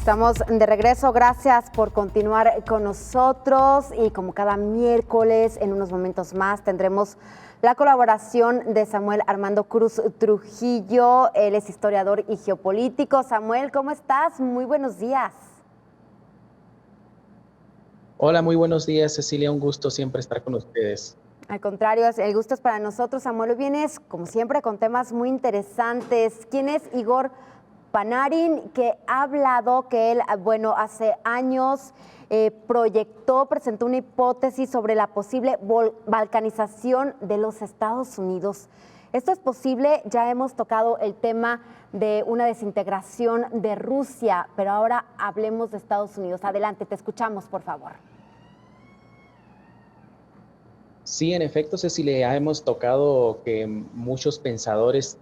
Estamos de regreso, gracias por continuar con nosotros y como cada miércoles, en unos momentos más tendremos la colaboración de Samuel Armando Cruz Trujillo. Él es historiador y geopolítico. Samuel, ¿cómo estás? Muy buenos días. Hola, muy buenos días, Cecilia. Un gusto siempre estar con ustedes. Al contrario, el gusto es para nosotros, Samuel. Hoy vienes, como siempre, con temas muy interesantes. ¿Quién es Igor Panarin? Que ha hablado que él, hace años presentó una hipótesis sobre la posible balcanización de los Estados Unidos. ¿Esto es posible? Ya hemos tocado el tema de una desintegración de Rusia, pero ahora hablemos de Estados Unidos. Adelante, te escuchamos, por favor. Sí, en efecto, Cecilia, ya hemos tocado que muchos pensadores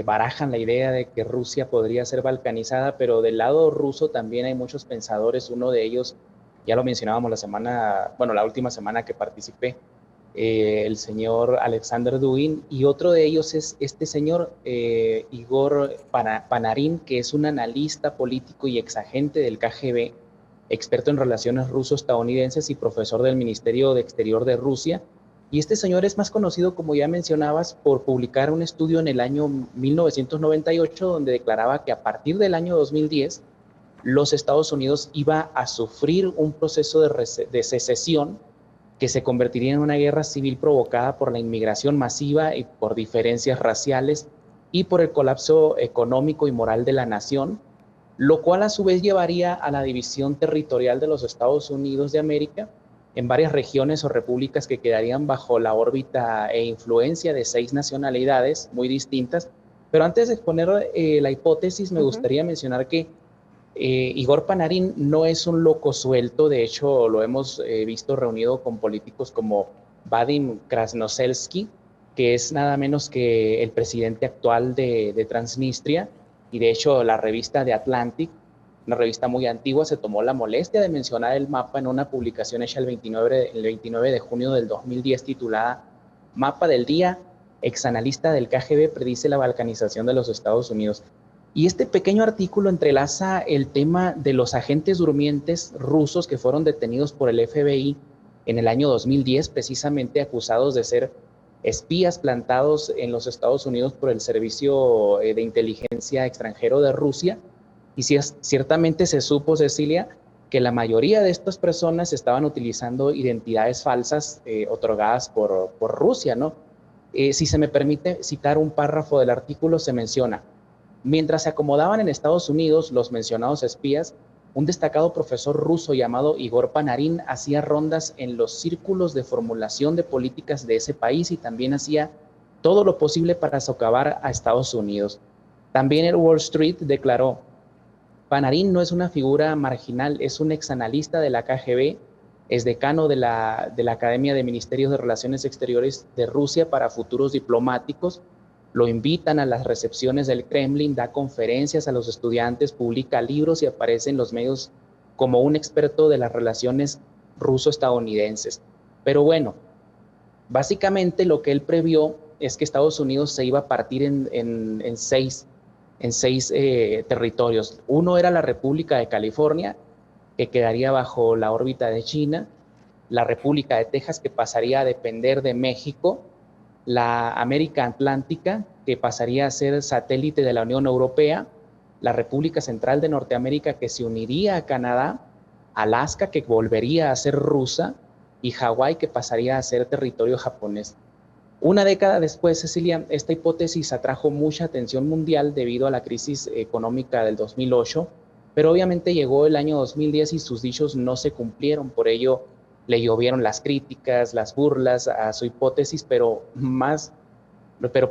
barajan la idea de que Rusia podría ser balcanizada, pero del lado ruso también hay muchos pensadores. Uno de ellos, ya lo mencionábamos la última semana que participé, el señor Alexander Dugin, y otro de ellos es este señor Igor Panarin, que es un analista político y exagente del KGB, experto en relaciones ruso-estadounidenses y profesor del Ministerio de Exterior de Rusia. Y este señor es más conocido, como ya mencionabas, por publicar un estudio en el año 1998, donde declaraba que a partir del año 2010, los Estados Unidos iba a sufrir un proceso de secesión que se convertiría en una guerra civil provocada por la inmigración masiva y por diferencias raciales y por el colapso económico y moral de la nación, lo cual a su vez llevaría a la división territorial de los Estados Unidos de América en varias regiones o repúblicas que quedarían bajo la órbita e influencia de 6 nacionalidades muy distintas. Pero antes de exponer la hipótesis, me gustaría mencionar que Igor Panarin no es un loco suelto. De hecho, lo hemos visto reunido con políticos como Vadim Krasnoselski, que es nada menos que el presidente actual de Transnistria, y de hecho la revista The Atlantic, una revista muy antigua, se tomó la molestia de mencionar el mapa en una publicación hecha el 29 de junio del 2010 titulada Mapa del Día, exanalista del KGB predice la balcanización de los Estados Unidos. Y este pequeño artículo entrelaza el tema de los agentes durmientes rusos que fueron detenidos por el FBI en el año 2010, precisamente acusados de ser espías plantados en los Estados Unidos por el Servicio de Inteligencia Extranjero de Rusia. Y ciertamente se supo, Cecilia, que la mayoría de estas personas estaban utilizando identidades falsas otorgadas por Rusia, ¿no? Si se me permite citar un párrafo del artículo, se menciona: mientras se acomodaban en Estados Unidos los mencionados espías, un destacado profesor ruso llamado Igor Panarin hacía rondas en los círculos de formulación de políticas de ese país y también hacía todo lo posible para socavar a Estados Unidos. También el Wall Street declaró: Panarin no es una figura marginal, es un exanalista de la KGB, es decano de la Academia de Ministerios de Relaciones Exteriores de Rusia para futuros diplomáticos. Lo invitan a las recepciones del Kremlin, da conferencias a los estudiantes, publica libros y aparece en los medios como un experto de las relaciones ruso-estadounidenses. Pero bueno, básicamente lo que él previó es que Estados Unidos se iba a partir en seis territorios. Uno era la República de California, que quedaría bajo la órbita de China; la República de Texas, que pasaría a depender de México; la América Atlántica, que pasaría a ser satélite de la Unión Europea; la República Central de Norteamérica, que se uniría a Canadá; Alaska, que volvería a ser rusa; y Hawái, que pasaría a ser territorio japonés. Una década después, Cecilia, esta hipótesis atrajo mucha atención mundial debido a la crisis económica del 2008, pero obviamente llegó el año 2010 y sus dichos no se cumplieron. Por ello, le llovieron las críticas, las burlas a su hipótesis, pero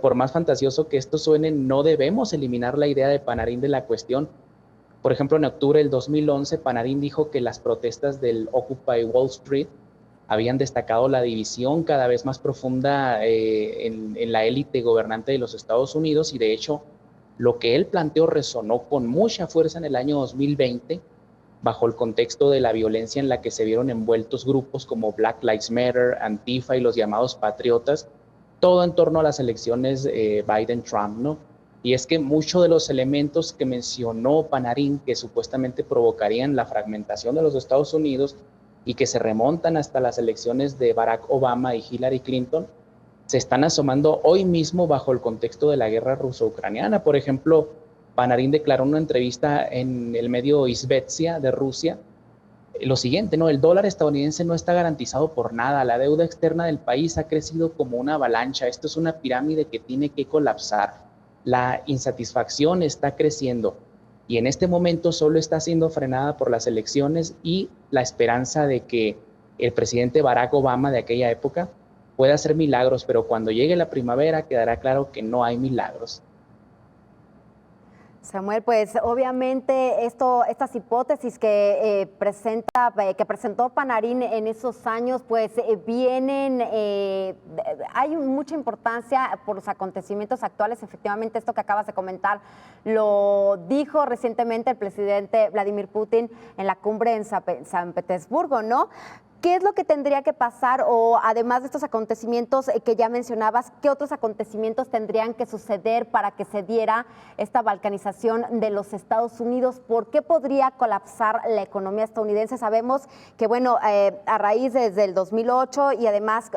por más fantasioso que esto suene, no debemos eliminar la idea de Panarin de la cuestión. Por ejemplo, en octubre del 2011, Panarin dijo que las protestas del Occupy Wall Street habían destacado la división cada vez más profunda en la élite gobernante de los Estados Unidos, y de hecho lo que él planteó resonó con mucha fuerza en el año 2020 bajo el contexto de la violencia en la que se vieron envueltos grupos como Black Lives Matter, Antifa y los llamados patriotas, todo en torno a las elecciones Biden-Trump, ¿no? y es que muchos de los elementos que mencionó Panarin, que supuestamente provocarían la fragmentación de los Estados Unidos y que se remontan hasta las elecciones de Barack Obama y Hillary Clinton, se están asomando hoy mismo bajo el contexto de la guerra ruso-ucraniana. Por ejemplo, Panarin declaró en una entrevista en el medio Izvestia de Rusia lo siguiente, ¿no? El dólar estadounidense no está garantizado por nada, la deuda externa del país ha crecido como una avalancha, esto es una pirámide que tiene que colapsar, la insatisfacción está creciendo y en este momento solo está siendo frenada por las elecciones y la esperanza de que el presidente Barack Obama de aquella época pueda hacer milagros, pero cuando llegue la primavera quedará claro que no hay milagros. Samuel, pues obviamente estas hipótesis que presentó Panarin en esos años, pues vienen, hay mucha importancia por los acontecimientos actuales. Efectivamente, esto que acabas de comentar lo dijo recientemente el presidente Vladimir Putin en la cumbre en San Petersburgo, ¿no? ¿Qué es lo que tendría que pasar o además de estos acontecimientos que ya mencionabas, qué otros acontecimientos tendrían que suceder para que se diera esta balcanización de los Estados Unidos? ¿Por qué podría colapsar la economía estadounidense? Sabemos que, bueno, a raíz desde el 2008 y además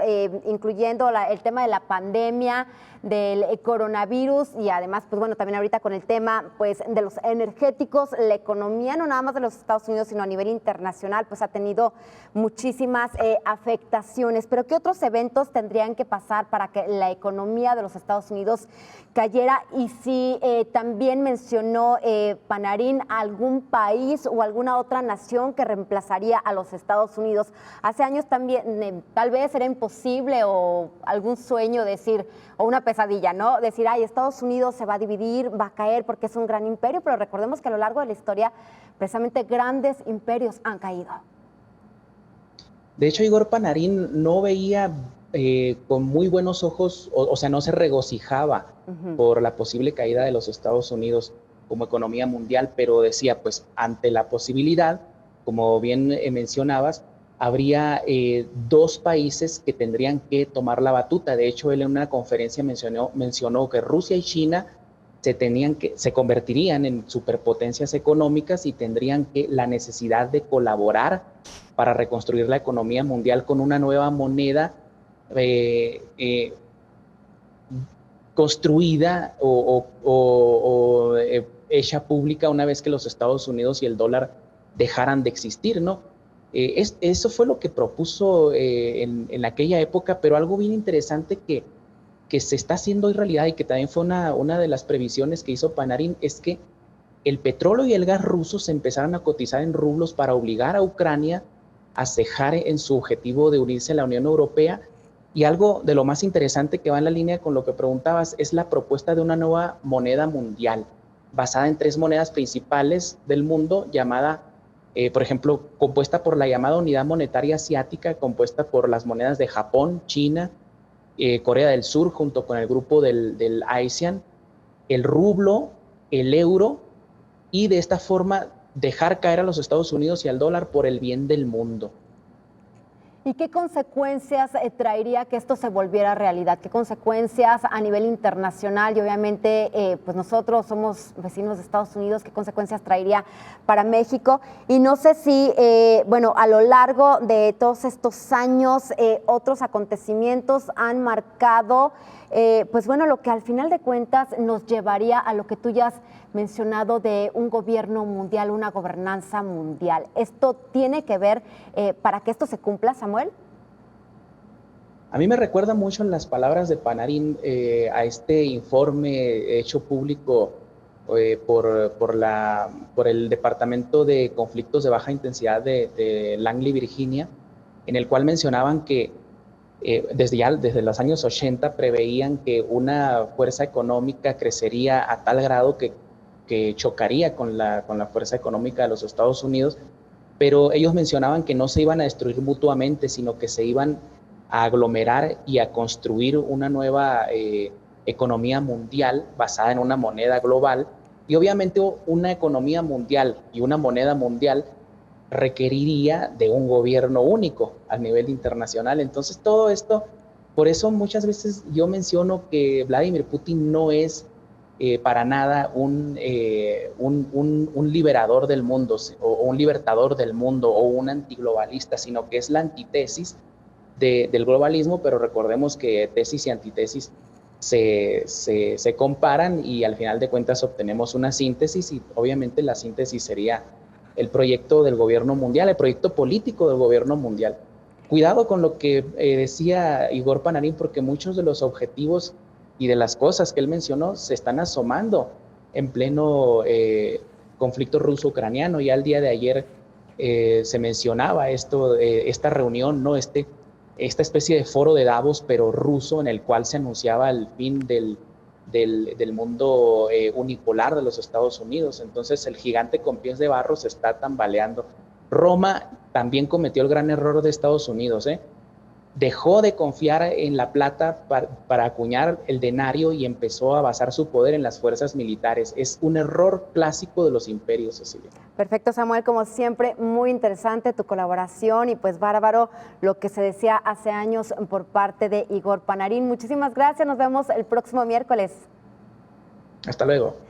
incluyendo el tema de la pandemia, del coronavirus y además, pues bueno, también ahorita con el tema pues de los energéticos, la economía no nada más de los Estados Unidos, sino a nivel internacional, pues ha tenido muchísimas afectaciones. Pero ¿qué otros eventos tendrían que pasar para que la economía de los Estados Unidos cayera? Y si también mencionó Panarin algún país o alguna otra nación que reemplazaría a los Estados Unidos. Hace años también tal vez era imposible o algún sueño decir, o una pesadilla, ¿no? Decir, ay, Estados Unidos se va a dividir, va a caer porque es un gran imperio, pero recordemos que a lo largo de la historia precisamente grandes imperios han caído. De hecho, Igor Panarin no veía con muy buenos ojos, o sea, no se regocijaba por la posible caída de los Estados Unidos como economía mundial, pero decía, pues, ante la posibilidad, como bien mencionabas, habría dos países que tendrían que tomar la batuta. De hecho, él en una conferencia mencionó que Rusia y China se convertirían en superpotencias económicas y tendrían la necesidad de colaborar para reconstruir la economía mundial con una nueva moneda construida o hecha pública una vez que los Estados Unidos y el dólar dejaran de existir, ¿no? Eso fue lo que propuso en aquella época, pero algo bien interesante que se está haciendo en realidad y que también fue una de las previsiones que hizo Panarin es que el petróleo y el gas rusos se empezaron a cotizar en rublos para obligar a Ucrania a cejar en su objetivo de unirse a la Unión Europea. Y algo de lo más interesante que va en la línea con lo que preguntabas es la propuesta de una nueva moneda mundial basada en 3 monedas principales del mundo llamada, por ejemplo, compuesta por la llamada Unidad Monetaria Asiática, compuesta por las monedas de Japón, China, Corea del Sur, junto con el grupo del ASEAN, el rublo, el euro, y de esta forma dejar caer a los Estados Unidos y al dólar por el bien del mundo. ¿Y qué consecuencias traería que esto se volviera realidad? ¿Qué consecuencias a nivel internacional? Y obviamente, pues nosotros somos vecinos de Estados Unidos, ¿qué consecuencias traería para México? Y no sé si, bueno, a lo largo de todos estos años, otros acontecimientos han marcado, pues bueno, lo que al final de cuentas nos llevaría a lo que tú ya has mencionado de un gobierno mundial, una gobernanza mundial. ¿Esto tiene que ver para que esto se cumpla, Samuel? A mí me recuerda mucho en las palabras de Panarin a este informe hecho público por el Departamento de Conflictos de Baja Intensidad de Langley, Virginia, en el cual mencionaban que desde los años 80 preveían que una fuerza económica crecería a tal grado que chocaría con la fuerza económica de los Estados Unidos, pero ellos mencionaban que no se iban a destruir mutuamente, sino que se iban a aglomerar y a construir una nueva economía mundial basada en una moneda global. Y obviamente una economía mundial y una moneda mundial requeriría de un gobierno único a nivel internacional. Entonces todo esto, por eso muchas veces yo menciono que Vladimir Putin no es para nada un liberador del mundo o un libertador del mundo o un antiglobalista, sino que es la antítesis del globalismo, pero recordemos que tesis y antítesis se comparan y al final de cuentas obtenemos una síntesis y obviamente la síntesis sería el proyecto del gobierno mundial, el proyecto político del gobierno mundial. Cuidado con lo que decía Igor Panarin, porque muchos de los objetivos y de las cosas que él mencionó se están asomando en pleno conflicto ruso-ucraniano. Ya el día de ayer se mencionaba esta reunión, ¿no? Esta especie de foro de Davos, pero ruso, en el cual se anunciaba el fin del mundo unipolar de los Estados Unidos. Entonces el gigante con pies de barro se está tambaleando. Roma también cometió el gran error de Estados Unidos, dejó de confiar en la plata para acuñar el denario y empezó a basar su poder en las fuerzas militares. Es un error clásico de los imperios, Cecilia. Perfecto, Samuel, como siempre, muy interesante tu colaboración y pues bárbaro lo que se decía hace años por parte de Igor Panarin. Muchísimas gracias, nos vemos el próximo miércoles. Hasta luego.